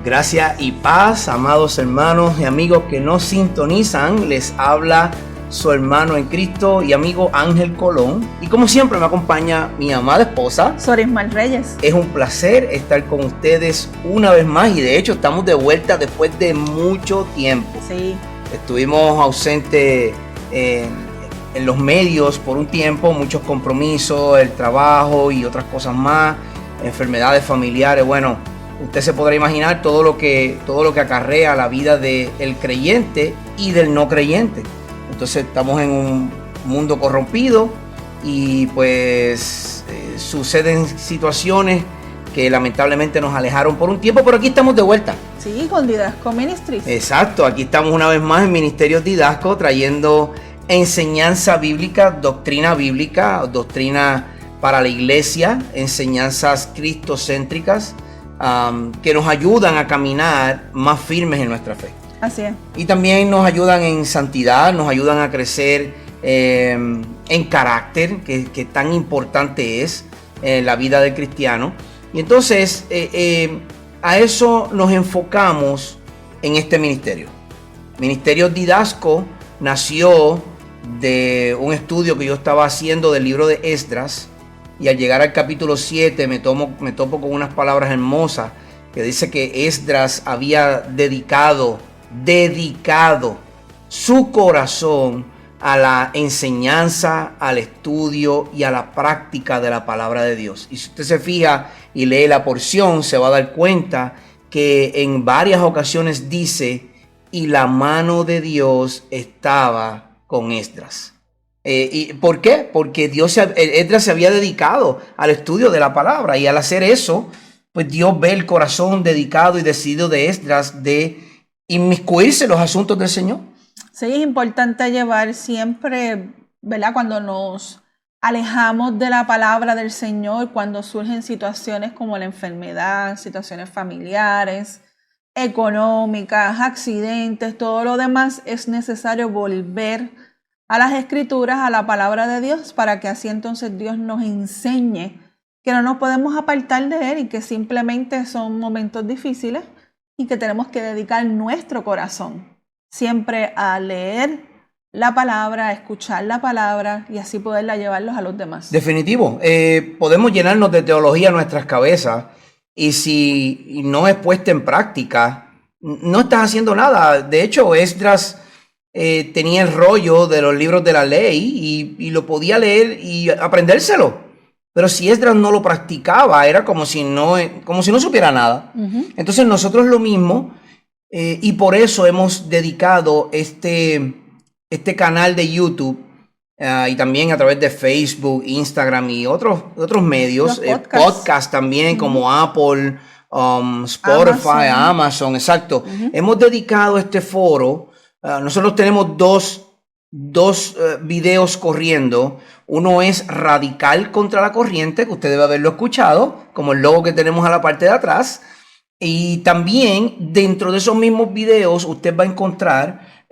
Gracia y paz, amados hermanos y amigos que nos sintonizan. Les habla su hermano en Cristo y amigo Ángel Colón. Y como siempre me acompaña mi amada esposa, Sorismar Reyes. Es un placer estar con ustedes una vez más y de hecho estamos de vuelta después de mucho tiempo. Sí. Estuvimos ausentes en los medios por un tiempo, muchos compromisos, el trabajo y otras cosas más, enfermedades familiares. Bueno, usted se podrá imaginar todo lo que acarrea la vida del creyente y del no creyente. Entonces estamos en un mundo corrompido y pues suceden situaciones que lamentablemente nos alejaron por un tiempo, pero aquí estamos de vuelta. Sí, con Didasco Ministries. Exacto, aquí estamos una vez más en Ministerios Didasco trayendo enseñanza bíblica, doctrina para la iglesia, enseñanzas cristocéntricas que nos ayudan a caminar más firmes en nuestra fe. Así es. Y también nos ayudan en santidad, nos ayudan a crecer en carácter, que tan importante es la vida del cristiano. Y entonces a eso nos enfocamos en este ministerio. Ministerio Didasco nació de un estudio que yo estaba haciendo del libro de Esdras. Y al llegar al capítulo 7 me topo con unas palabras hermosas que dice que Esdras había dedicado su corazón a la enseñanza, al estudio y a la práctica de la palabra de Dios. Y si usted se fija y lee la porción, se va a dar cuenta que en varias ocasiones dice, y la mano de Dios estaba con Esdras. ¿Y por qué? Porque Esdras se había dedicado al estudio de la palabra, y al hacer eso, pues Dios ve el corazón dedicado y decidido de Esdras de inmiscuirse en los asuntos del Señor. Sí, es importante llevar siempre, ¿verdad? Cuando nos alejamos de la palabra del Señor, cuando surgen situaciones como la enfermedad, situaciones familiares, económicas, accidentes, todo lo demás, es necesario volver a las Escrituras, a la palabra de Dios, para que así entonces Dios nos enseñe que no nos podemos apartar de Él y que simplemente son momentos difíciles y que tenemos que dedicar nuestro corazón siempre a leer la palabra, a escuchar la palabra y así poderla llevarlos a los demás. Definitivo. Podemos llenarnos de teología en nuestras cabezas y si no es puesta en práctica, no estás haciendo nada. De hecho, Esdras tenía el rollo de los libros de la ley y lo podía leer y aprendérselo. Pero si Esdras no lo practicaba, era como si no supiera nada. Uh-huh. Entonces nosotros lo mismo, y por eso hemos dedicado este canal de YouTube y también a través de Facebook, Instagram y otros medios, podcast también, uh-huh, como Apple, Spotify, Amazon, exacto. Uh-huh. Hemos dedicado este foro. Nosotros tenemos dos videos corriendo. Uno es Radical contra la Corriente, que usted debe haberlo escuchado, como el logo que tenemos a la parte de atrás. Y también dentro de esos mismos videos usted va a encontrar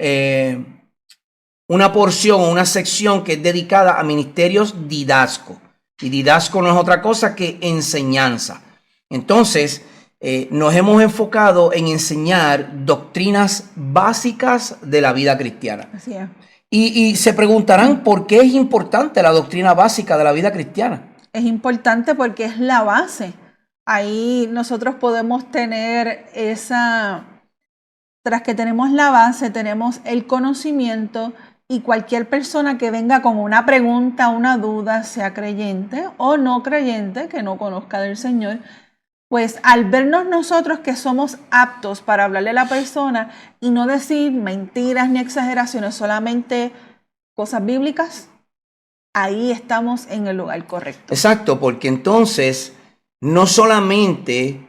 una porción o una sección que es dedicada a Ministerios Didasco. Y Didasco no es otra cosa que enseñanza. Entonces, nos hemos enfocado en enseñar doctrinas básicas de la vida cristiana. Así es. Y se preguntarán por qué es importante la doctrina básica de la vida cristiana. Es importante porque es la base. Ahí nosotros podemos tener tras que tenemos la base, tenemos el conocimiento, y cualquier persona que venga con una pregunta, una duda, sea creyente o no creyente, que no conozca del Señor, pues al vernos nosotros que somos aptos para hablarle a la persona y no decir mentiras ni exageraciones, solamente cosas bíblicas, ahí estamos en el lugar correcto. Exacto, porque entonces no solamente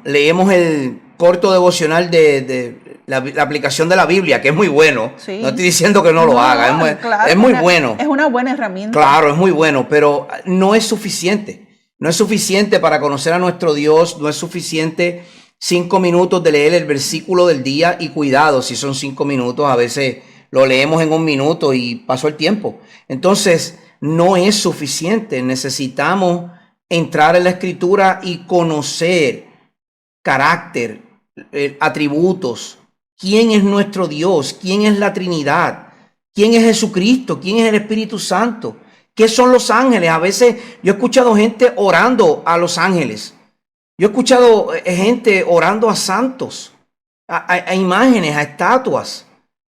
leemos el corto devocional de la aplicación de la Biblia, que es muy bueno. Sí. No estoy diciendo que no lo haga, es muy bueno. Es una buena herramienta. Claro, es muy bueno, pero no es suficiente. No es suficiente para conocer a nuestro Dios, no es suficiente 5 minutos de leer el versículo del día, y cuidado, si son 5 minutos, a veces lo leemos en 1 minuto y pasó el tiempo. Entonces, no es suficiente, necesitamos entrar en la Escritura y conocer carácter, atributos, quién es nuestro Dios, quién es la Trinidad, quién es Jesucristo, quién es el Espíritu Santo, qué son los ángeles. A veces yo he escuchado gente orando a los ángeles. Yo he escuchado gente orando a santos, a imágenes, a estatuas.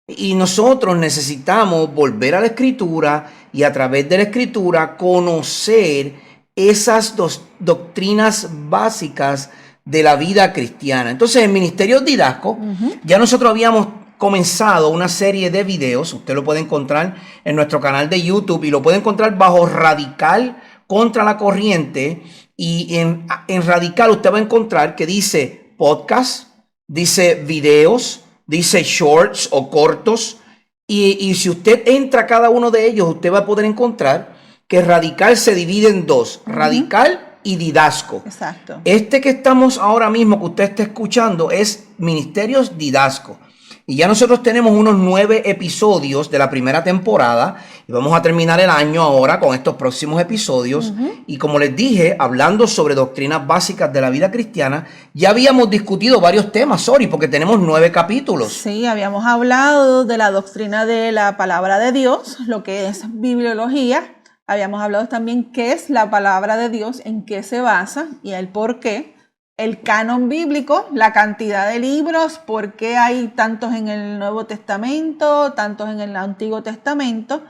Y nosotros necesitamos volver a la Escritura y a través de la Escritura conocer esas doctrinas básicas de la vida cristiana. Entonces, en Ministerios Didasco, ya nosotros habíamos comenzado una serie de videos. Usted lo puede encontrar en nuestro canal de YouTube y lo puede encontrar bajo Radical contra la Corriente. Y en Radical usted va a encontrar que dice podcast, dice videos, dice shorts o cortos. Y si usted entra a cada uno de ellos, usted va a poder encontrar que Radical se divide en dos, Radical y Didasco. Exacto. Este que estamos ahora mismo, que usted está escuchando, es Ministerios Didasco. Y ya nosotros tenemos unos 9 episodios de la primera temporada y vamos a terminar el año ahora con estos próximos episodios. Y como les dije, hablando sobre doctrinas básicas de la vida cristiana, ya habíamos discutido varios temas, porque tenemos 9 capítulos. Sí, habíamos hablado de la doctrina de la palabra de Dios, lo que es bibliología. Habíamos hablado también qué es la palabra de Dios, en qué se basa y el por qué. El canon bíblico, la cantidad de libros, por qué hay tantos en el Nuevo Testamento, tantos en el Antiguo Testamento.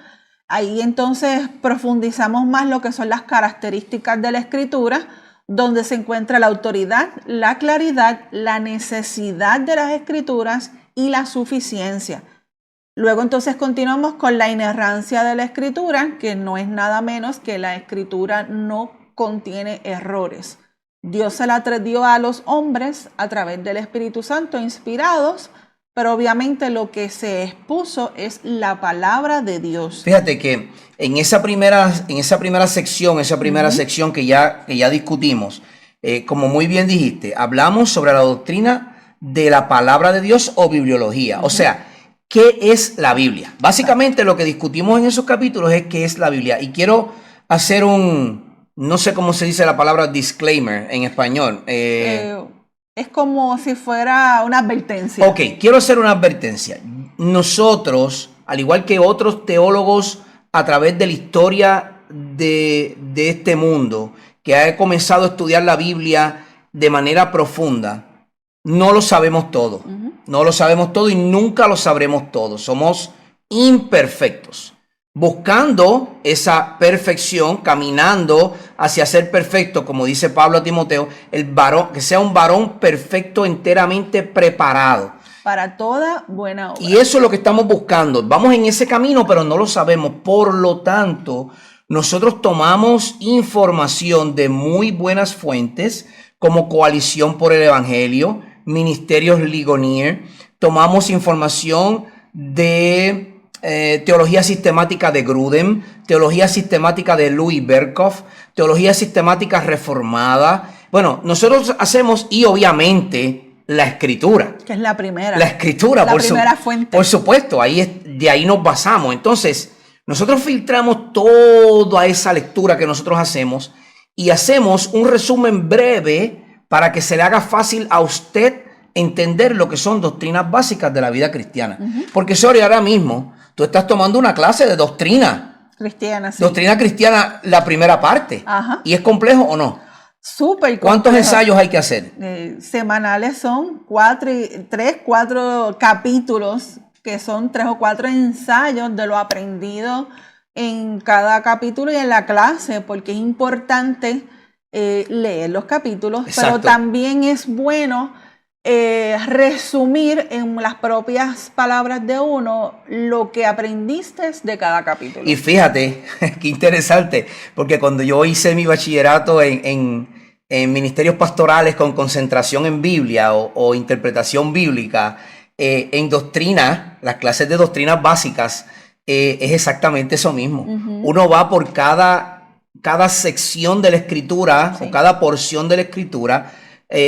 Ahí entonces profundizamos más lo que son las características de la Escritura, donde se encuentra la autoridad, la claridad, la necesidad de las Escrituras y la suficiencia. Luego entonces continuamos con la inerrancia de la Escritura, que no es nada menos que la Escritura no contiene errores. Dios se la dio a los hombres a través del Espíritu Santo inspirados, pero obviamente lo que se expuso es la palabra de Dios. Fíjate que en esa primera sección que ya discutimos, como muy bien dijiste, hablamos sobre la doctrina de la palabra de Dios o bibliología. O sea, ¿qué es la Biblia? Básicamente lo que discutimos en esos capítulos es qué es la Biblia. Y quiero hacer no sé cómo se dice la palabra disclaimer en español. Es como si fuera una advertencia. Ok, quiero hacer una advertencia. Nosotros, al igual que otros teólogos a través de la historia de este mundo, que ha comenzado a estudiar la Biblia de manera profunda, no lo sabemos todo. No lo sabemos todo y nunca lo sabremos todo. Somos imperfectos. Buscando esa perfección, caminando hacia ser perfecto, como dice Pablo a Timoteo, el varón, que sea un varón perfecto, enteramente preparado. Para toda buena obra. Y eso es lo que estamos buscando. Vamos en ese camino, pero no lo sabemos. Por lo tanto, nosotros tomamos información de muy buenas fuentes, como Coalición por el Evangelio, Ministerios Ligonier. Tomamos información de teología sistemática de Grudem, teología sistemática de Louis Berkhoff, teología sistemática reformada. Bueno, nosotros hacemos, y obviamente la Escritura. Que es la primera. La Escritura, la primera fuente. Por supuesto, de ahí nos basamos. Entonces, nosotros filtramos toda esa lectura que nosotros hacemos y hacemos un resumen breve para que se le haga fácil a usted entender lo que son doctrinas básicas de la vida cristiana. Porque, ahora mismo tú estás tomando una clase de doctrina cristiana, sí. Doctrina cristiana, la primera parte. Ajá. ¿Y es complejo o no? Súper complejo. ¿Cuántos ensayos hay que hacer? Semanales son 4 capítulos, que son 3 o 4 ensayos de lo aprendido en cada capítulo y en la clase, porque es importante leer los capítulos. Exacto. Pero también es bueno resumir en las propias palabras de uno lo que aprendiste de cada capítulo. Y fíjate, qué interesante, porque cuando yo hice mi bachillerato en ministerios pastorales con concentración en Biblia o interpretación bíblica, en doctrina, las clases de doctrinas básicas, es exactamente eso mismo. Uno va por cada sección de la Escritura, sí, o cada porción de la Escritura,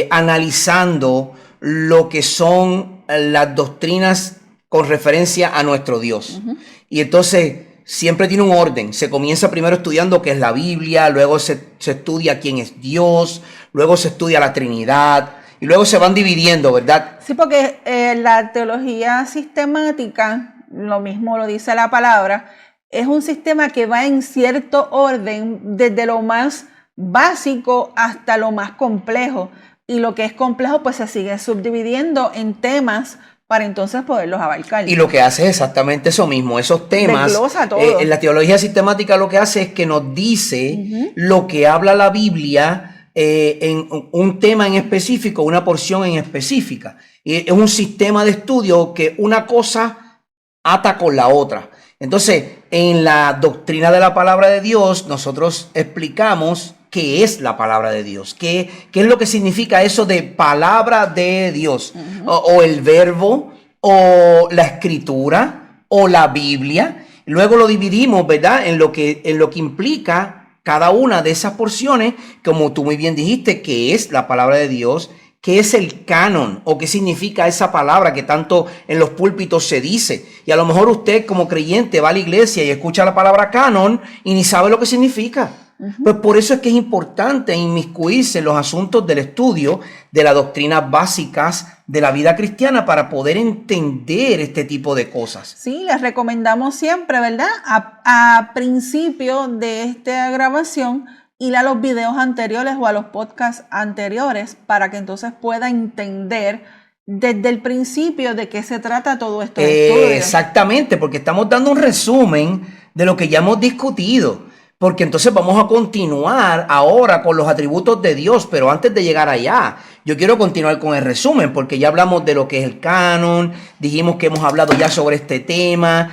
analizando lo que son las doctrinas con referencia a nuestro Dios. Y entonces siempre tiene un orden. Se comienza primero estudiando qué es la Biblia, luego se estudia quién es Dios, luego se estudia la Trinidad, y luego se van dividiendo, ¿verdad? Sí, porque la teología sistemática, lo mismo lo dice la palabra, es un sistema que va en cierto orden desde lo más básico hasta lo más complejo. Y lo que es complejo pues se sigue subdividiendo en temas para entonces poderlos abarcar. Y lo que hace es exactamente eso mismo, esos temas. Desglosa todo. En la teología sistemática lo que hace es que nos dice lo que habla la Biblia en un tema en específico, una porción en específica. Y es un sistema de estudio que una cosa ata con la otra. Entonces, en la doctrina de la palabra de Dios, nosotros explicamos qué es la palabra de Dios, qué es lo que significa eso de palabra de Dios, o el verbo, o la escritura, o la Biblia. Luego lo dividimos, ¿verdad?, en lo que implica cada una de esas porciones, como tú muy bien dijiste, qué es la palabra de Dios, qué es el canon, o qué significa esa palabra que tanto en los púlpitos se dice. Y a lo mejor usted como creyente va a la iglesia y escucha la palabra canon y ni sabe lo que significa. Pues por eso es que es importante inmiscuirse en los asuntos del estudio de las doctrinas básicas de la vida cristiana para poder entender este tipo de cosas. Sí, les recomendamos siempre, ¿verdad? A principio de esta grabación, ir a los videos anteriores o a los podcasts anteriores para que entonces pueda entender desde el principio de qué se trata todo esto. Exactamente, porque estamos dando un resumen de lo que ya hemos discutido. Porque entonces vamos a continuar ahora con los atributos de Dios, pero antes de llegar allá, yo quiero continuar con el resumen, porque ya hablamos de lo que es el canon, dijimos que hemos hablado ya sobre este tema,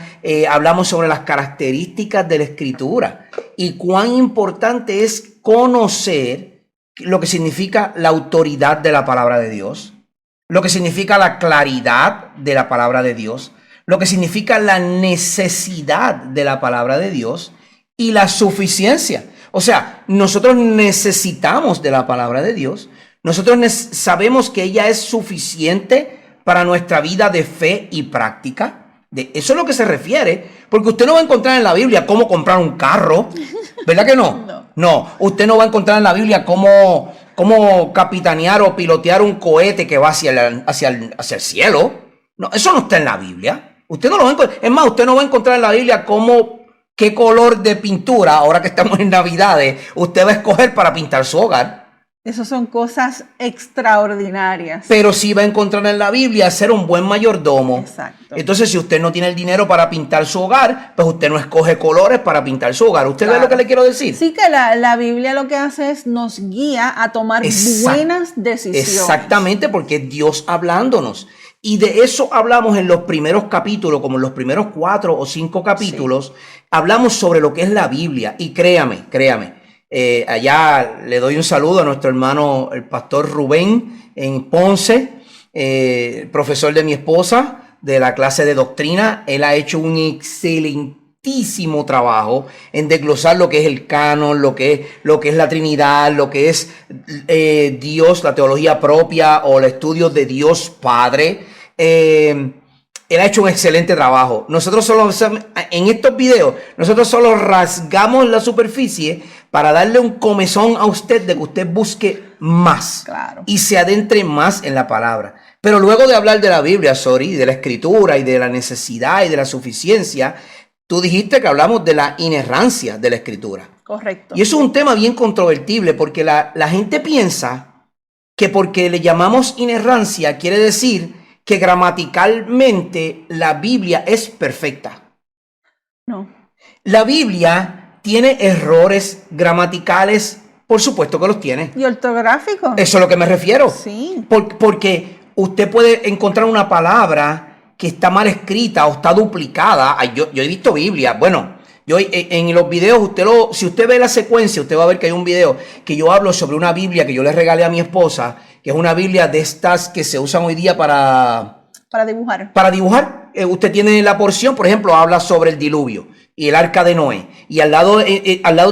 hablamos sobre las características de la escritura y cuán importante es conocer lo que significa la autoridad de la palabra de Dios, lo que significa la claridad de la palabra de Dios, lo que significa la necesidad de la palabra de Dios, y la suficiencia. O sea, nosotros necesitamos de la palabra de Dios. Nosotros sabemos que ella es suficiente para nuestra vida de fe y práctica. De eso es lo que se refiere. Porque usted no va a encontrar en la Biblia cómo comprar un carro. ¿Verdad que no? No. Usted no va a encontrar en la Biblia cómo capitanear o pilotear un cohete que va hacia el cielo. No, eso no está en la Biblia. Usted no lo va a encontrar. Es más, usted no va a encontrar en la Biblia qué color de pintura, ahora que estamos en Navidades, usted va a escoger para pintar su hogar. Esas son cosas extraordinarias. Pero sí va a encontrar en la Biblia ser un buen mayordomo. Exacto. Entonces, si usted no tiene el dinero para pintar su hogar, pues usted no escoge colores para pintar su hogar. ¿Usted ve lo que le quiero decir? Sí, que la Biblia lo que hace es nos guía a tomar buenas decisiones. Exactamente, porque es Dios hablándonos. Y de eso hablamos en los primeros capítulos, como en los primeros 4 o 5 capítulos, hablamos sobre lo que es la Biblia. Y créame, allá le doy un saludo a nuestro hermano, el pastor Rubén en Ponce, profesor de mi esposa de la clase de doctrina. Él ha hecho un excelentísimo trabajo en desglosar lo que es el canon, lo que es la Trinidad, lo que es Dios, la teología propia o el estudio de Dios Padre. Él ha hecho un excelente trabajo. Nosotros en estos videos, nosotros solo rasgamos la superficie para darle un comezón a usted de que usted busque más y se adentre más en la palabra. Pero luego de hablar de la Biblia, de la escritura y de la necesidad y de la suficiencia, tú dijiste que hablamos de la inerrancia de la escritura. Correcto. Y eso es un tema bien controvertible porque la gente piensa que porque le llamamos inerrancia quiere decir que gramaticalmente la Biblia es perfecta. No. La Biblia tiene errores gramaticales, por supuesto que los tiene. ¿Y ortográficos? Eso es lo que me refiero. Sí. Porque usted puede encontrar una palabra que está mal escrita o está duplicada. Yo he visto Biblia. Bueno, yo en los videos, si usted ve la secuencia, usted va a ver que hay un video que yo hablo sobre una Biblia que yo le regalé a mi esposa, que es una Biblia de estas que se usan hoy día para dibujar. Para dibujar. Usted tiene la porción, por ejemplo, habla sobre el diluvio y el arca de Noé. Y al lado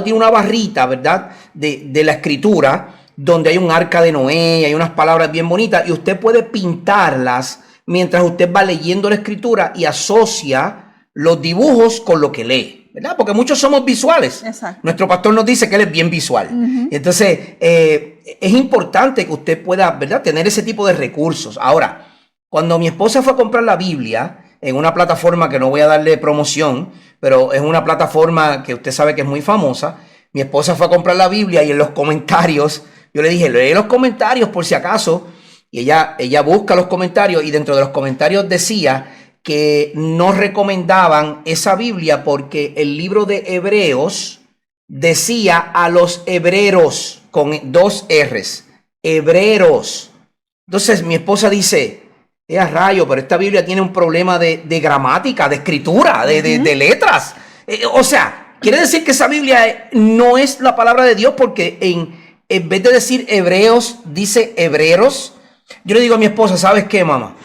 tiene una barrita, ¿verdad? De la escritura, donde hay un arca de Noé, hay unas palabras bien bonitas, y usted puede pintarlas mientras usted va leyendo la escritura y asocia los dibujos con lo que lee. ¿verdad? Porque muchos somos visuales. Exacto. Nuestro pastor nos dice que él es bien visual. Entonces, es importante que usted pueda, ¿verdad?, tener ese tipo de recursos. Ahora, cuando mi esposa fue a comprar la Biblia en una plataforma que no voy a darle promoción, pero es una plataforma que usted sabe que es muy famosa, mi esposa fue a comprar la Biblia y en los comentarios, yo le dije, lee los comentarios por si acaso, y ella busca los comentarios y dentro de los comentarios decía que no recomendaban esa Biblia porque el libro de Hebreos decía a los hebreros con 2 R's, hebreros. Entonces mi esposa dice, a rayo, pero esta Biblia tiene un problema de gramática, de escritura, de letras. O sea, quiere decir que esa Biblia no es la palabra de Dios porque en vez de decir hebreos, dice hebreros. Yo le digo a mi esposa, ¿sabes qué, mamá?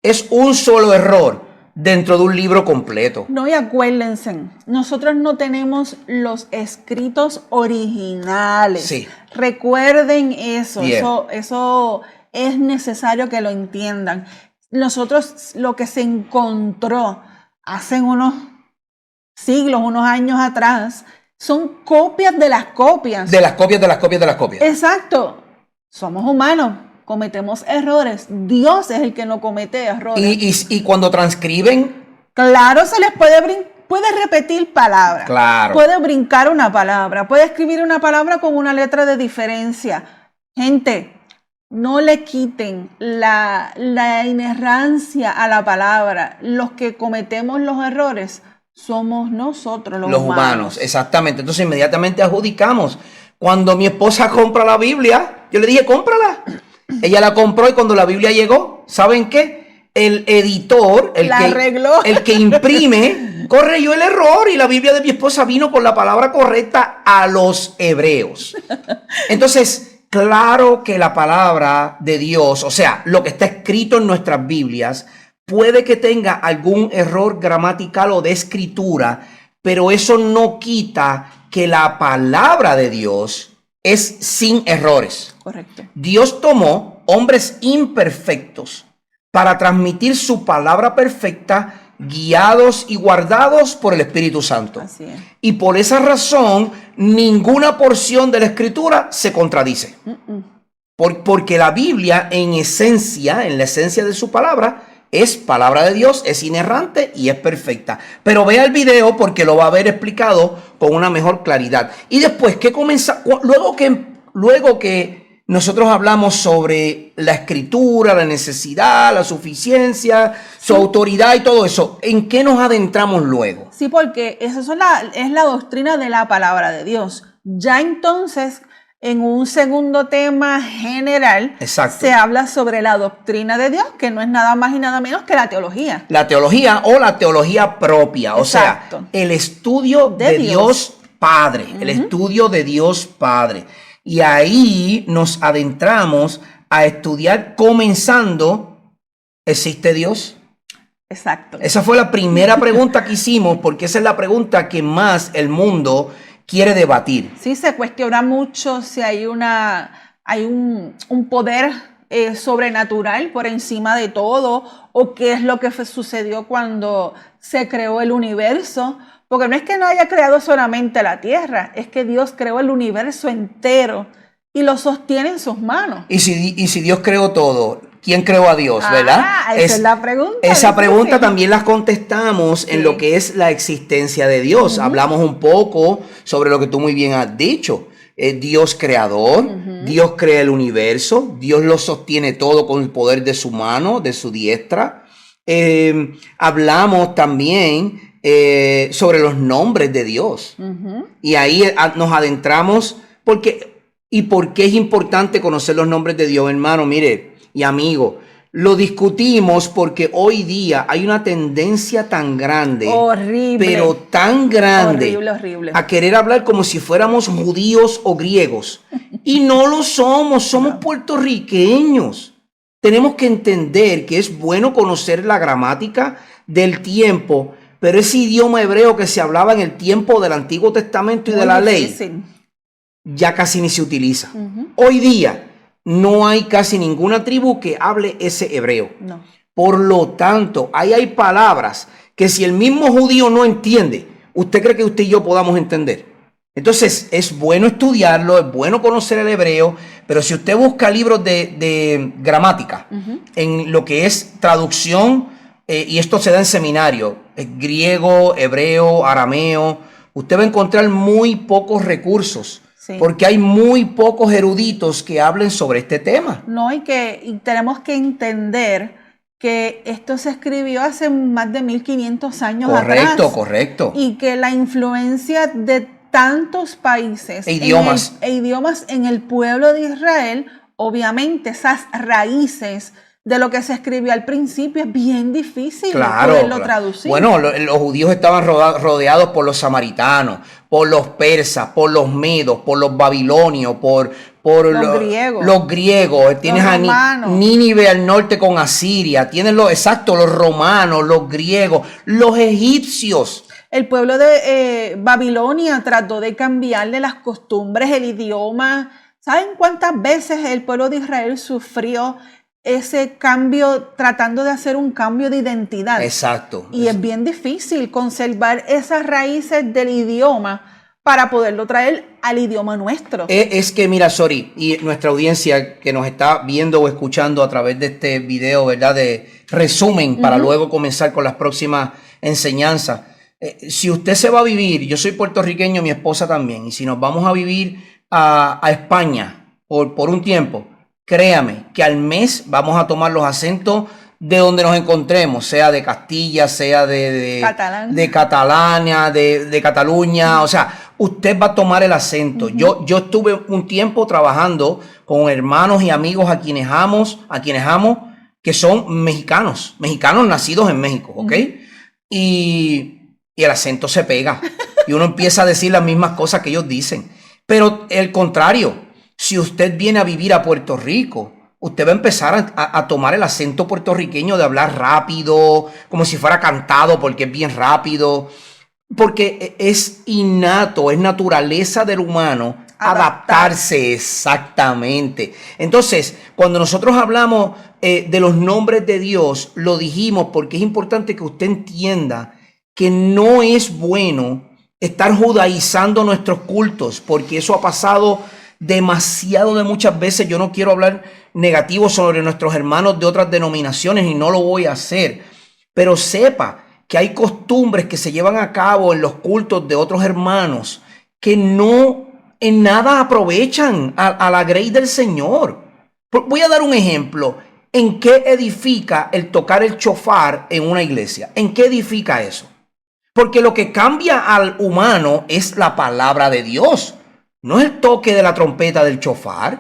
Es un solo error dentro de un libro completo. No, y acuérdense, nosotros no tenemos los escritos originales. Sí. Recuerden eso, Bien. eso es necesario que lo entiendan. Nosotros lo que se encontró hace unos siglos, unos años atrás, son copias de las copias. De las copias, de las copias, de las copias. Exacto. Somos humanos. Cometemos errores. Dios es el que no comete errores. Y cuando transcriben, claro, se les puede repetir palabras. Claro. Puede brincar una palabra. Puede escribir una palabra con una letra de diferencia. Gente, no le quiten la inerrancia a la palabra. Los que cometemos los errores somos nosotros, los humanos. Exactamente. Entonces inmediatamente adjudicamos. Cuando mi esposa compra la Biblia, yo le dije, cómprala. Ella la compró y cuando la Biblia llegó, ¿saben qué? El editor, el que imprime, corrigió el error y la Biblia de mi esposa vino con la palabra correcta a los hebreos. Entonces, claro que la palabra de Dios, o sea, lo que está escrito en nuestras Biblias, puede que tenga algún error gramatical o de escritura, pero eso no quita que la palabra de Dios es sin errores. Correcto. Dios tomó hombres imperfectos para transmitir su palabra perfecta, guiados y guardados por el Espíritu Santo. Así es. Y por esa razón, ninguna porción de la Escritura se contradice. Porque la Biblia, en la esencia de su palabra, es palabra de Dios, es inerrante y es perfecta. Pero vea el video porque lo va a ver explicado con una mejor claridad. Y después, luego que nosotros hablamos sobre la escritura, la necesidad, la suficiencia, su autoridad y todo eso, ¿en qué nos adentramos luego? Sí, porque esa es la doctrina de la palabra de Dios. Ya entonces, en un segundo tema general, Exacto, se habla sobre la doctrina de Dios, que no es nada más y nada menos que la teología. La teología o la teología propia, Exacto. O sea, el estudio de Dios Padre, el estudio de Dios Padre. Y ahí nos adentramos a estudiar comenzando, ¿existe Dios? Exacto. Esa fue la primera pregunta que hicimos porque esa es la pregunta que más el mundo quiere debatir. Sí, se cuestiona mucho si hay un poder sobrenatural por encima de todo o qué es lo que sucedió cuando se creó el universo. Porque no es que no haya creado solamente la tierra, es que Dios creó el universo entero y lo sostiene en sus manos. Y si Dios creó todo, ¿quién creó a Dios, verdad? Esa es la pregunta. Esa pregunta también la contestamos en lo que es la existencia de Dios. Hablamos un poco sobre lo que tú muy bien has dicho. Dios creador, Dios crea el universo, Dios lo sostiene todo con el poder de su mano, de su diestra. Hablamos también sobre los nombres de Dios. Y ahí nos adentramos ¿por qué es importante conocer los nombres de Dios, hermano? Mire, y amigo, lo discutimos porque hoy día hay una tendencia tan grande, horrible, pero tan grande, horrible, a querer hablar como si fuéramos judíos o griegos. Y no lo somos, somos puertorriqueños. Tenemos que entender que es bueno conocer la gramática del tiempo, pero ese idioma hebreo que se hablaba en el tiempo del Antiguo Testamento y de la ley, ya casi ni se utiliza. Hoy día no hay casi ninguna tribu que hable ese hebreo. No. Por lo tanto, ahí hay palabras que si el mismo judío no entiende, ¿usted cree que usted y yo podamos entender? Entonces, es bueno estudiarlo, es bueno conocer el hebreo, pero si usted busca libros de gramática, en lo que es traducción, y esto se da en seminario, griego, hebreo, arameo, usted va a encontrar muy pocos recursos, porque hay muy pocos eruditos que hablen sobre este tema. No, y tenemos que entender que esto se escribió hace más de 1500 años atrás. Correcto. Y que la influencia de tantos países e idiomas en el pueblo de Israel, obviamente esas raíces de lo que se escribió al principio es bien difícil poderlo traducir. Bueno, los judíos estaban rodeados por los samaritanos, por los persas, por los medos, por los babilonios, por los griegos. Tienes a Nínive al norte con Asiria, tienes los romanos, los griegos, los egipcios. El pueblo de Babilonia trató de cambiarle las costumbres, el idioma. ¿Saben cuántas veces el pueblo de Israel sufrió ese cambio, tratando de hacer un cambio de identidad? Exacto. Y es bien difícil conservar esas raíces del idioma para poderlo traer al idioma nuestro. Es que, mira, Sori, y nuestra audiencia que nos está viendo o escuchando a través de este video, ¿verdad? De resumen, para luego comenzar con las próximas enseñanzas. Si usted se va a vivir, yo soy puertorriqueño, mi esposa también, y si nos vamos a vivir a España por un tiempo, créame que al mes vamos a tomar los acentos de donde nos encontremos, sea de Castilla, sea de Catalania, de Cataluña, o sea, usted va a tomar el acento. Yo estuve un tiempo trabajando con hermanos y amigos a quienes amo, que son mexicanos nacidos en México, ¿ok? Y el acento se pega y uno empieza a decir las mismas cosas que ellos dicen. Pero el contrario, si usted viene a vivir a Puerto Rico, usted va a empezar a tomar el acento puertorriqueño de hablar rápido, como si fuera cantado, porque es bien rápido, porque es innato, es naturaleza del humano adaptarse exactamente. Entonces, cuando nosotros hablamos de los nombres de Dios, lo dijimos porque es importante que usted entienda que no es bueno estar judaizando nuestros cultos, porque eso ha pasado demasiado de muchas veces. Yo no quiero hablar negativo sobre nuestros hermanos de otras denominaciones y no lo voy a hacer, pero sepa que hay costumbres que se llevan a cabo en los cultos de otros hermanos que no en nada aprovechan a la grey del Señor. Voy a dar un ejemplo. ¿En qué edifica el tocar el shofar en una iglesia? ¿En qué edifica eso? Porque lo que cambia al humano es la palabra de Dios. No es el toque de la trompeta del shofar.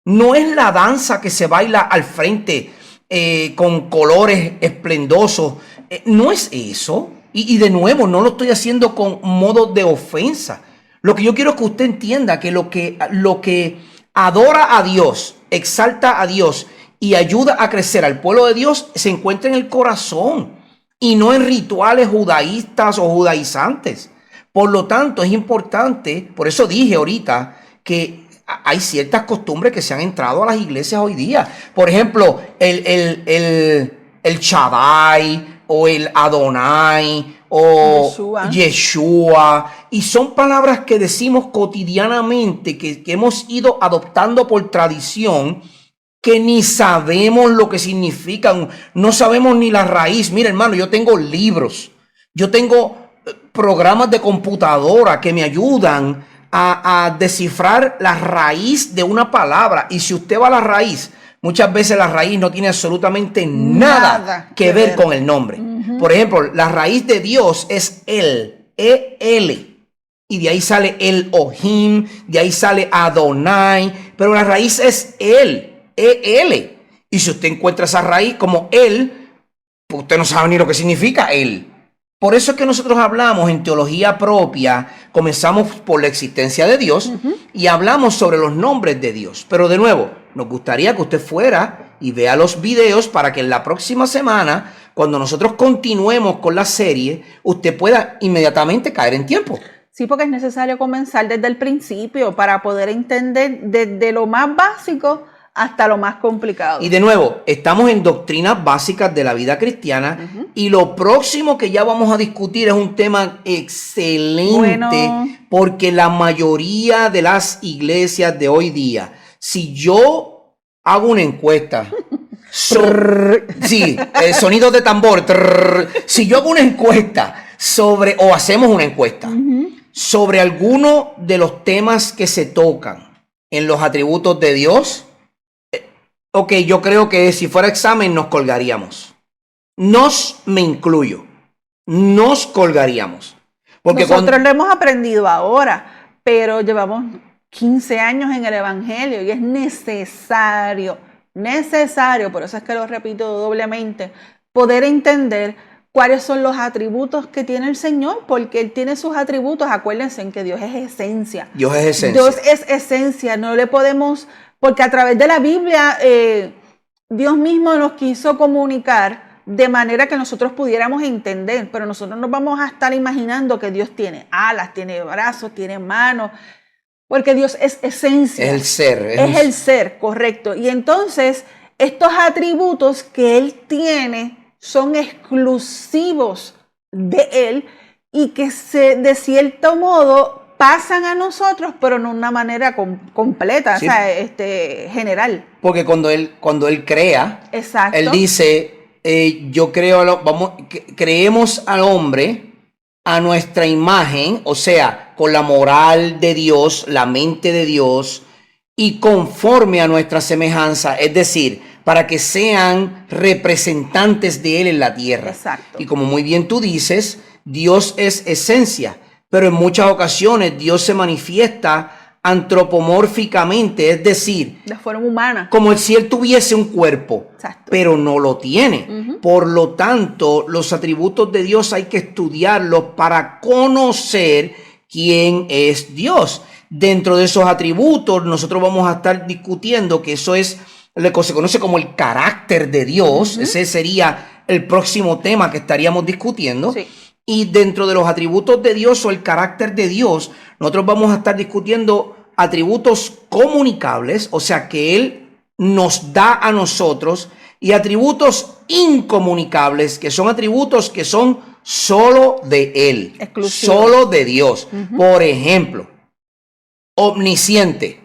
No es la danza que se baila al frente con colores esplendosos. No es eso. Y de nuevo, no lo estoy haciendo con modo de ofensa. Lo que yo quiero es que usted entienda que lo que adora a Dios, exalta a Dios y ayuda a crecer al pueblo de Dios se encuentra en el corazón y no en rituales judaístas o judaizantes. Por lo tanto, es importante, por eso dije ahorita que hay ciertas costumbres que se han entrado a las iglesias hoy día. Por ejemplo, el Shaddai o el Adonai o Yeshua. Y son palabras que decimos cotidianamente, que hemos ido adoptando por tradición, que ni sabemos lo que significan, no sabemos ni la raíz. Mira, hermano, yo tengo libros, yo tengo programas de computadora que me ayudan a descifrar la raíz de una palabra. Y si usted va a la raíz, muchas veces la raíz no tiene absolutamente nada que ver con el nombre. Por ejemplo, la raíz de Dios es El, E-L. Y de ahí sale Elohim, de ahí sale Adonai, pero la raíz es El, E-L. Y si usted encuentra esa raíz como Él, pues usted no sabe ni lo que significa Él. Por eso es que nosotros hablamos en teología propia, comenzamos por la existencia de Dios y hablamos sobre los nombres de Dios. Pero de nuevo, nos gustaría que usted fuera y vea los videos para que en la próxima semana, cuando nosotros continuemos con la serie, usted pueda inmediatamente caer en tiempo. Sí, porque es necesario comenzar desde el principio para poder entender desde lo más básico hasta lo más complicado. Y de nuevo, estamos en doctrinas básicas de la vida cristiana y lo próximo que ya vamos a discutir es un tema excelente porque la mayoría de las iglesias de hoy día, si yo hago una encuesta, sonidos de tambor, si yo hago una encuesta sobre, o hacemos una encuesta sobre alguno de los temas que se tocan en los atributos de Dios, ok, yo creo que si fuera examen nos colgaríamos. Me incluyo. Nos colgaríamos. Porque nosotros lo hemos aprendido ahora, pero llevamos 15 años en el Evangelio y es necesario, por eso es que lo repito doblemente, poder entender cuáles son los atributos que tiene el Señor, porque Él tiene sus atributos. Acuérdense en que Dios es esencia. Dios es esencia, no le podemos... Porque a través de la Biblia, Dios mismo nos quiso comunicar de manera que nosotros pudiéramos entender, pero nosotros nos vamos a estar imaginando que Dios tiene alas, tiene brazos, tiene manos, porque Dios es esencia. Es el ser. Es el ser, correcto. Y entonces, estos atributos que Él tiene son exclusivos de Él y que de cierto modo pasan a nosotros, pero no de una manera completa, sí. O sea, general. Porque cuando él crea, exacto, Él dice, yo creo, creemos al hombre a nuestra imagen, o sea, con la moral de Dios, la mente de Dios, y conforme a nuestra semejanza, es decir, para que sean representantes de Él en la tierra. Exacto. Y como muy bien tú dices, Dios es esencia. Pero en muchas ocasiones Dios se manifiesta antropomórficamente, es decir, de forma humana, como si Él tuviese un cuerpo. Exacto. Pero no lo tiene. Por lo tanto, los atributos de Dios hay que estudiarlos para conocer quién es Dios. Dentro de esos atributos nosotros vamos a estar discutiendo que eso es lo que se conoce como el carácter de Dios. Ese sería el próximo tema que estaríamos discutiendo. Sí. Y dentro de los atributos de Dios o el carácter de Dios, nosotros vamos a estar discutiendo atributos comunicables, o sea, que Él nos da a nosotros, y atributos incomunicables, que son atributos que son solo de Él, exclusivo, solo de Dios. Por ejemplo, omnisciente.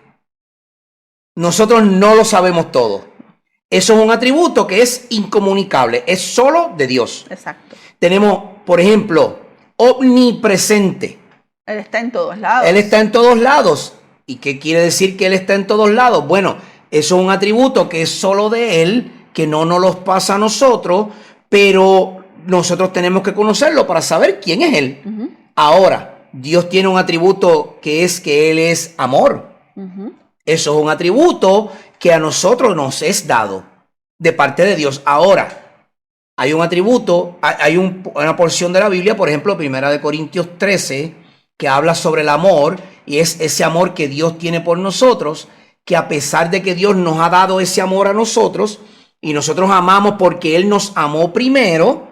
Nosotros no lo sabemos todo. Eso es un atributo que es incomunicable, es solo de Dios. Exacto. Tenemos, por ejemplo, omnipresente. Él está en todos lados. Él está en todos lados. ¿Y qué quiere decir que Él está en todos lados? Bueno, eso es un atributo que es solo de Él, que no nos los pasa a nosotros, pero nosotros tenemos que conocerlo para saber quién es Él. Ahora, Dios tiene un atributo que es que Él es amor. Eso es un atributo que a nosotros nos es dado de parte de Dios. Ahora, hay un atributo, hay una porción de la Biblia, por ejemplo, 1 Corintios 13, que habla sobre el amor, y es ese amor que Dios tiene por nosotros, que a pesar de que Dios nos ha dado ese amor a nosotros, y nosotros amamos porque Él nos amó primero,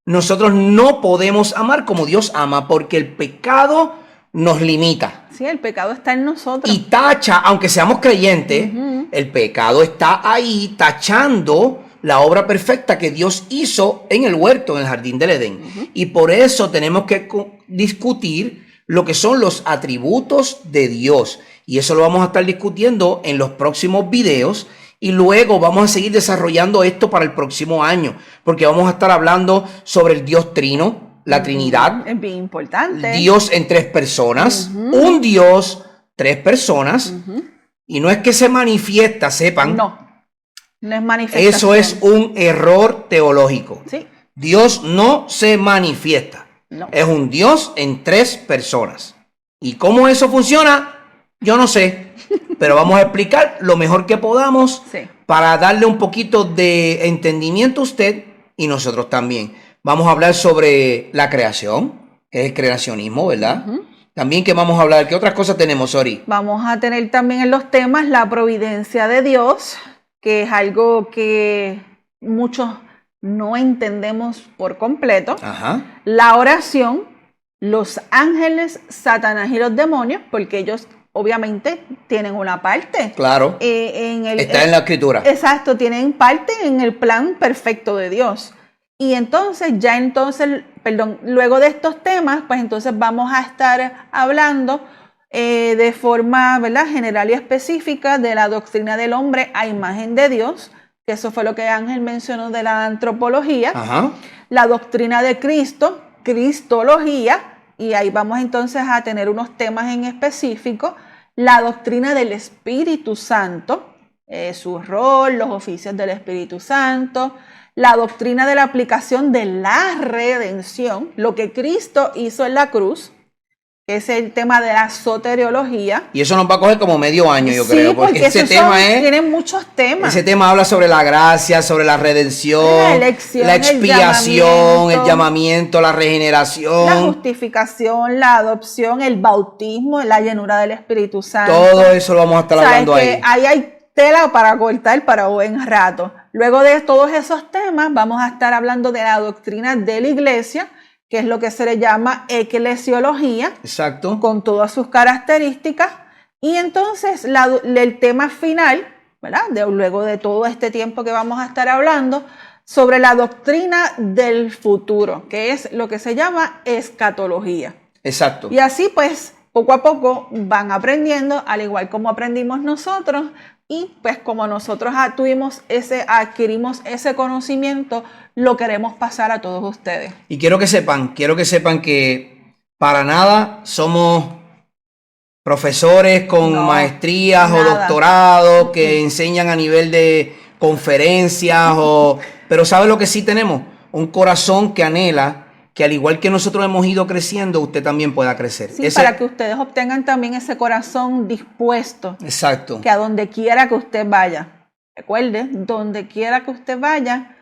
nosotros no podemos amar como Dios ama, porque el pecado nos limita. Sí, el pecado está en nosotros. Y tacha, aunque seamos creyentes, el pecado está ahí tachando la obra perfecta que Dios hizo en el huerto, en el jardín del Edén. Y por eso tenemos que discutir lo que son los atributos de Dios. Y eso lo vamos a estar discutiendo en los próximos videos. Y luego vamos a seguir desarrollando esto para el próximo año. Porque vamos a estar hablando sobre el Dios Trino, la Trinidad. Es bien importante. Dios en 3 personas. Un Dios, 3 personas. Y no es que se manifiesta, sepan. No es manifestación. Eso es un error teológico. Sí. Dios no se manifiesta. No. Es un Dios en 3 personas. ¿Y cómo eso funciona? Yo no sé. Pero vamos a explicar lo mejor que podamos para darle un poquito de entendimiento a usted y nosotros también. Vamos a hablar sobre la creación, que es el creacionismo, ¿verdad? También que vamos a hablar, ¿qué otras cosas tenemos, Ori? Vamos a tener también en los temas la providencia de Dios, que es algo que muchos no entendemos por completo. La oración, los ángeles, Satanás y los demonios, porque ellos obviamente tienen una parte. Claro. Está en la Escritura. Exacto, tienen parte en el plan perfecto de Dios. Y entonces, luego de estos temas, pues entonces vamos a estar hablando de forma, ¿verdad?, general y específica de la doctrina del hombre a imagen de Dios, que eso fue lo que Ángel mencionó de la antropología. Ajá. La doctrina de Cristo, cristología, y ahí vamos entonces a tener unos temas en específico. La doctrina del Espíritu Santo, su rol, los oficios del Espíritu Santo. La doctrina de la aplicación de la redención, lo que Cristo hizo en la cruz, que es el tema de la soteriología. Y eso nos va a coger como medio año, yo Sí, creo, porque ese tema tienen muchos temas. Ese tema habla sobre la gracia, sobre la redención, la elección, la expiación, el llamamiento, la regeneración, la justificación, la adopción, el bautismo, la llenura del Espíritu Santo. Todo eso lo vamos a estar hablando ahí. Ahí hay tela para cortar para buen rato. Luego de todos esos temas, vamos a estar hablando de la doctrina de la iglesia, que es lo que se le llama eclesiología. Exacto. Con todas sus características. Y entonces el tema final, ¿verdad?, luego de todo este tiempo que vamos a estar hablando, sobre la doctrina del futuro, que es lo que se llama escatología. Exacto. Y así pues, poco a poco van aprendiendo, al igual como aprendimos nosotros. Y pues como nosotros adquirimos ese conocimiento, lo queremos pasar a todos ustedes. Y quiero que sepan que para nada somos profesores con maestrías o doctorados que enseñan a nivel de conferencias, pero ¿sabe lo que sí tenemos? Un corazón que anhela que al igual que nosotros hemos ido creciendo, usted también pueda crecer. Sí, para que ustedes obtengan también ese corazón dispuesto. Exacto. Que a donde quiera que usted vaya, recuerde, donde quiera que usted vaya,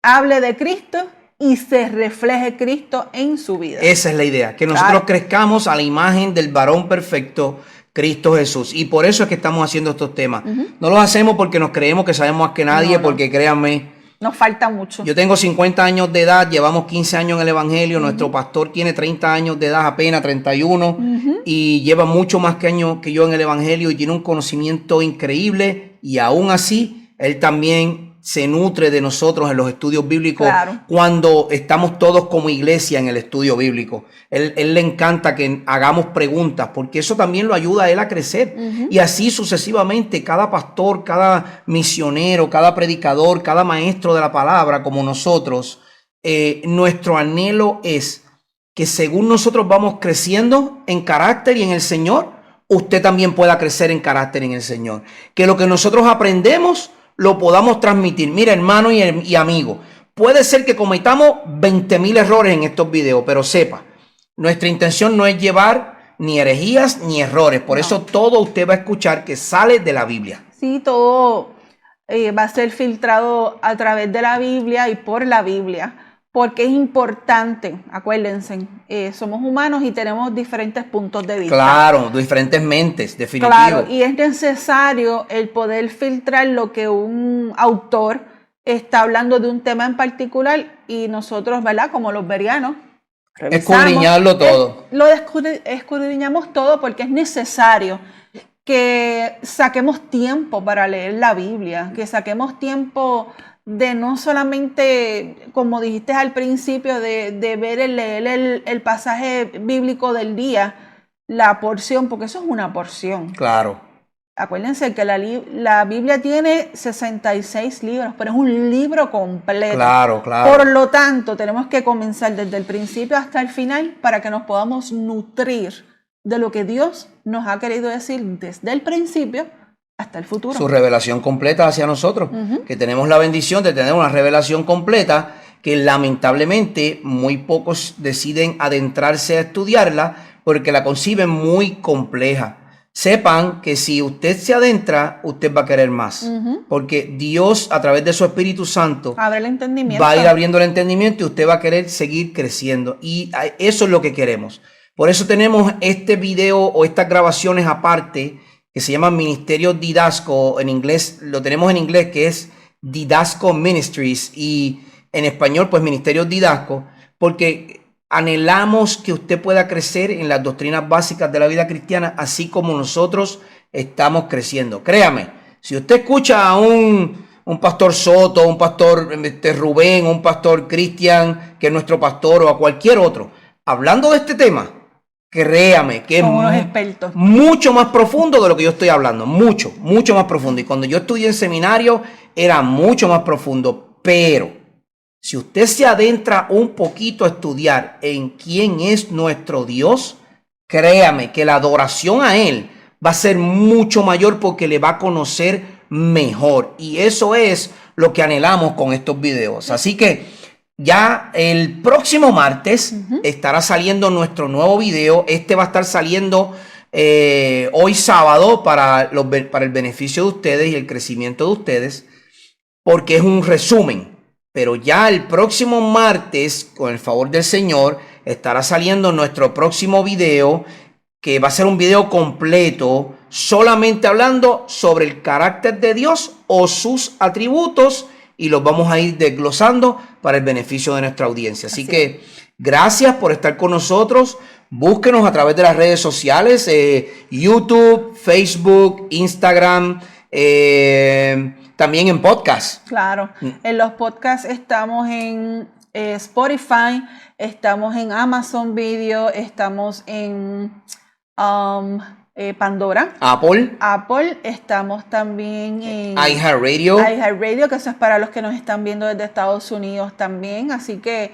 hable de Cristo y se refleje Cristo en su vida. Esa es la idea, que nosotros crezcamos a la imagen del varón perfecto, Cristo Jesús. Y por eso es que estamos haciendo estos temas. No los hacemos porque nos creemos que sabemos más que nadie, porque créanme, nos falta mucho. Yo tengo 50 años de edad, llevamos 15 años en el Evangelio, nuestro pastor tiene 30 años de edad, apenas 31, y lleva mucho más que yo en el Evangelio y tiene un conocimiento increíble, y aún así, él también se nutre de nosotros en los estudios bíblicos cuando estamos todos como iglesia en el estudio bíblico. Él le encanta que hagamos preguntas porque eso también lo ayuda a él a crecer. Y así sucesivamente, cada pastor, cada misionero, cada predicador, cada maestro de la palabra como nosotros, nuestro anhelo es que según nosotros vamos creciendo en carácter y en el Señor, usted también pueda crecer en carácter en el Señor. Que lo que nosotros aprendemos lo podamos transmitir. Mira, hermano y amigo, puede ser que cometamos 20,000 errores en estos videos, pero sepa, nuestra intención no es llevar ni herejías ni errores. Por eso todo usted va a escuchar que sale de la Biblia. Sí, todo va a ser filtrado a través de la Biblia y por la Biblia. Porque es importante, acuérdense, somos humanos y tenemos diferentes puntos de vista. Claro, diferentes mentes, definitivo. Claro, y es necesario el poder filtrar lo que un autor está hablando de un tema en particular y nosotros, ¿verdad? Como los berianos, escudriñarlo todo. Lo escudriñamos todo porque es necesario que saquemos tiempo para leer la Biblia, que saquemos tiempo de no solamente, como dijiste al principio, de leer el pasaje bíblico del día, la porción, porque eso es una porción. Claro. Acuérdense que la Biblia tiene 66 libros, pero es un libro completo. Claro, claro. Por lo tanto, tenemos que comenzar desde el principio hasta el final para que nos podamos nutrir de lo que Dios nos ha querido decir desde el principio hasta el futuro. Su revelación completa hacia nosotros, que tenemos la bendición de tener una revelación completa que lamentablemente muy pocos deciden adentrarse a estudiarla porque la conciben muy compleja. Sepan que si usted se adentra, usted va a querer más, porque Dios a través de su Espíritu Santo abre el entendimiento. Va a ir abriendo el entendimiento y usted va a querer seguir creciendo, y eso es lo que queremos. Por eso tenemos este video o estas grabaciones aparte que se llama Ministerio Didasco. En inglés, lo tenemos en inglés, que es Didasco Ministries, y en español pues Ministerio Didasco, porque anhelamos que usted pueda crecer en las doctrinas básicas de la vida cristiana, así como nosotros estamos creciendo. Créame, si usted escucha a un pastor Soto, un pastor Rubén, un pastor Cristian, que es nuestro pastor, o a cualquier otro, hablando de este tema, créame que son unos expertos. Mucho más profundo de lo que yo estoy hablando, mucho más profundo. Y cuando yo estudié en seminario era mucho más profundo, pero si usted se adentra un poquito a estudiar en quién es nuestro Dios, créame que la adoración a Él va a ser mucho mayor porque le va a conocer mejor. Y eso es lo que anhelamos con estos videos. Así que ya el próximo martes estará saliendo nuestro nuevo video. Este va a estar saliendo hoy sábado para el beneficio de ustedes y el crecimiento de ustedes, porque es un resumen. Pero ya el próximo martes, con el favor del Señor, estará saliendo nuestro próximo video, que va a ser un video completo, solamente hablando sobre el carácter de Dios o sus atributos, y los vamos a ir desglosando para el beneficio de nuestra audiencia. Así que gracias por estar con nosotros. Búsquenos a través de las redes sociales, YouTube, Facebook, Instagram, también en podcast. Claro, en los podcasts estamos en Spotify, estamos en Amazon Video, estamos en Pandora, Apple, estamos también en iHeartRadio, que eso es para los que nos están viendo desde Estados Unidos también, así que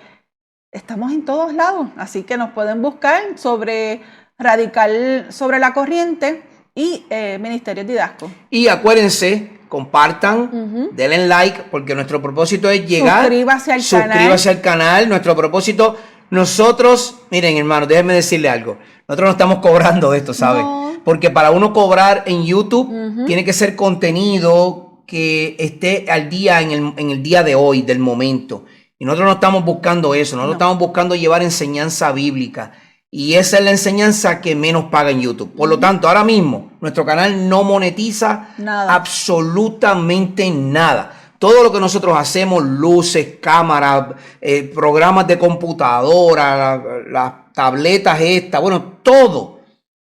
estamos en todos lados, así que nos pueden buscar sobre Radical sobre la Corriente y Ministerios Didasco. Y acuérdense, compartan, denle like, porque nuestro propósito es llegar. Suscríbase al canal. Nuestro propósito, nosotros, miren hermano, déjenme decirle algo. Nosotros no estamos cobrando esto, ¿saben? No. Porque para uno cobrar en YouTube tiene que ser contenido que esté al día en el día de hoy, del momento. Y nosotros no estamos buscando eso. Nosotros estamos buscando llevar enseñanza bíblica. Y esa es la enseñanza que menos paga en YouTube. Por lo tanto, ahora mismo, nuestro canal no monetiza absolutamente nada. Todo lo que nosotros hacemos, luces, cámaras, programas de computadora, las tabletas estas, bueno, todo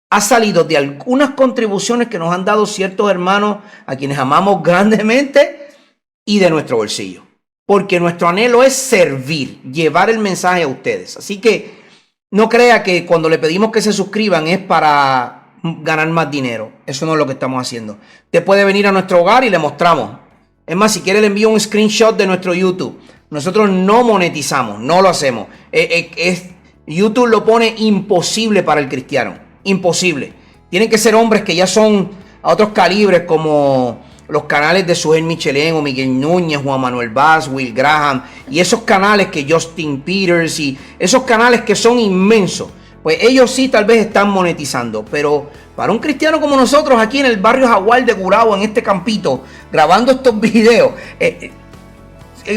ha salido de algunas contribuciones que nos han dado ciertos hermanos a quienes amamos grandemente y de nuestro bolsillo. Porque nuestro anhelo es servir, llevar el mensaje a ustedes. Así que no crea que cuando le pedimos que se suscriban es para ganar más dinero. Eso no es lo que estamos haciendo. Usted puede venir a nuestro hogar y le mostramos. Es más, si quiere le envío un screenshot de nuestro YouTube. Nosotros no monetizamos, no lo hacemos. YouTube lo pone imposible para el cristiano. Imposible. Tienen que ser hombres que ya son a otros calibres, como los canales de Sujel Michelén o Miguel Núñez, Juan Manuel Vaz, Will Graham, y esos canales que Justin Peters, y esos canales que son inmensos, pues ellos sí tal vez están monetizando, pero para un cristiano como nosotros aquí en el barrio Jaguar de Gurabo, en este campito, grabando estos videos,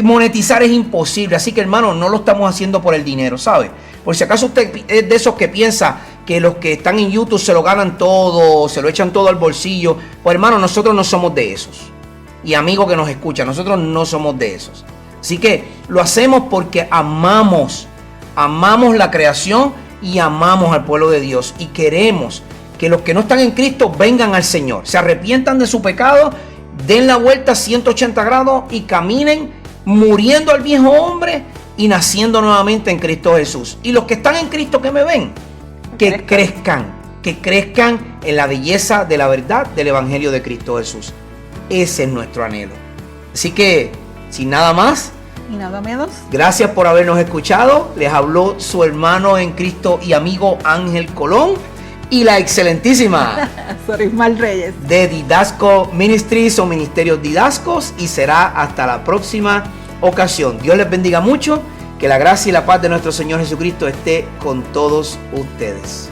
monetizar es imposible. Así que hermano, no lo estamos haciendo por el dinero, ¿sabe? Por si acaso usted es de esos que piensa que los que están en YouTube se lo ganan todo, se lo echan todo al bolsillo. Pues hermano, nosotros no somos de esos. Y amigo que nos escucha, nosotros no somos de esos. Así que lo hacemos porque amamos la creación y amamos al pueblo de Dios. Y queremos que los que no están en Cristo vengan al Señor, se arrepientan de su pecado, den la vuelta 180 grados y caminen muriendo al viejo hombre y naciendo nuevamente en Cristo Jesús. Y los que están en Cristo, que me ven, que crezcan en la belleza de la verdad del Evangelio de Cristo Jesús. Ese es nuestro anhelo. Así que, sin nada más y nada menos, gracias por habernos escuchado. Les habló su hermano en Cristo y amigo Ángel Colón y la excelentísima Sorismal Reyes de Didasco Ministries o Ministerios Didascos, y será hasta la próxima ocasión. Dios les bendiga mucho. Que la gracia y la paz de nuestro Señor Jesucristo esté con todos ustedes.